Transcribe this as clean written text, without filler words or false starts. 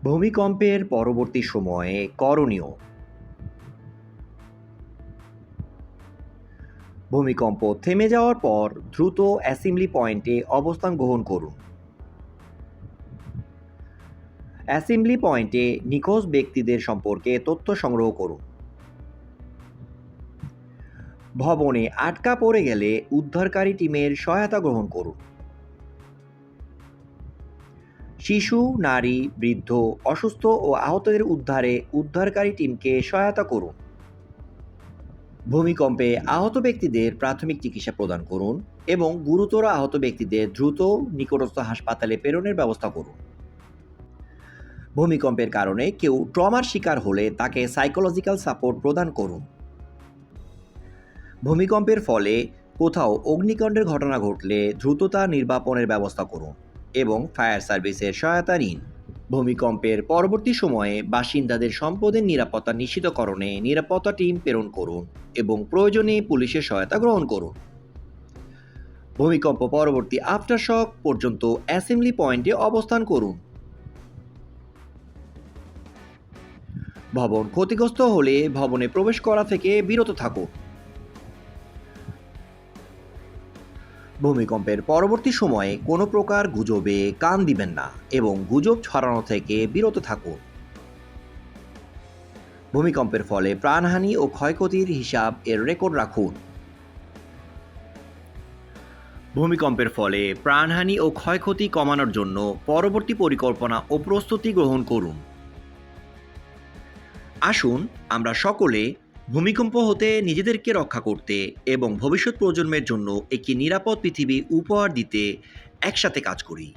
ভূমিকম্পের পরবর্তী সময়ে করণীয়। ভূমিকম্প থেমে যাওয়ার পর দ্রুত অ্যাসেম্বলি পয়েন্টে অবস্থান গ্রহণ করুন। অ্যাসেম্বলি পয়েন্টে নিখোঁজ ব্যক্তিদের সম্পর্কে তথ্য সংগ্রহ করুন। ভবনে আটকা পড়ে গেলে উদ্ধারকারী টিমের সহায়তা গ্রহণ করুন। শিশু, নারী, বৃদ্ধ, অসুস্থ ও আহতদের উদ্ধারে উদ্ধারকারী টিমকে সহায়তা করুন। ভূমিকম্পে আহত ব্যক্তিদের প্রাথমিক চিকিৎসা প্রদান করুন এবং গুরুতর আহত ব্যক্তিদের দ্রুত নিকটস্থ হাসপাতালে প্রেরণের ব্যবস্থা করুন। ভূমিকম্পের কারণে কেউ ট্রমার শিকার হলে তাকে সাইকোলজিক্যাল সাপোর্ট প্রদান করুন। ভূমিকম্পের ফলে কোথাও অগ্নিকাণ্ডের ঘটনা ঘটলে দ্রুততা নির্বাপনের ব্যবস্থা করুন এবং ফায়ার সার্ভিসের সহায়তা নিন। ভূমিকম্পের পরবর্তী সময়ে বাসিন্দাদের সম্পদের নিরাপত্তা নিশ্চিতকরণে নিরাপত্তা টিম প্রেরণ করুন এবং প্রয়োজনে পুলিশের সহায়তা গ্রহণ করুন। ভূমিকম্প পরবর্তী আফটারশক পর্যন্ত অ্যাসেম্বলি পয়েন্টে অবস্থান করুন। ভবন ক্ষতিগ্রস্ত হলে ভবনে প্রবেশ করা থেকে বিরত থাকুন। ভূমিকম্পের পরবর্তী সময়ে কোনো প্রকার গুজবে কান দিবেন না এবং গুজব ছড়ানো থেকে বিরত থাকুন। ভূমিকম্পের ফলে প্রাণহানি ও ক্ষয়ক্ষতির হিসাব এর রেকর্ড রাখুন। ভূমিকম্পের ফলে প্রাণহানি ও ক্ষয়ক্ষতি কমানোর জন্য পরবর্তী পরিকল্পনা ও প্রস্তুতি গ্রহণ করুন। আসুন আমরা সকলে ভূমিকম্প হতে নিজেদেরকে রক্ষা করতে এবং ভবিষ্যৎ প্রজন্মের জন্য একটি নিরাপদ পৃথিবী উপহার দিতে একসাথে কাজ করি।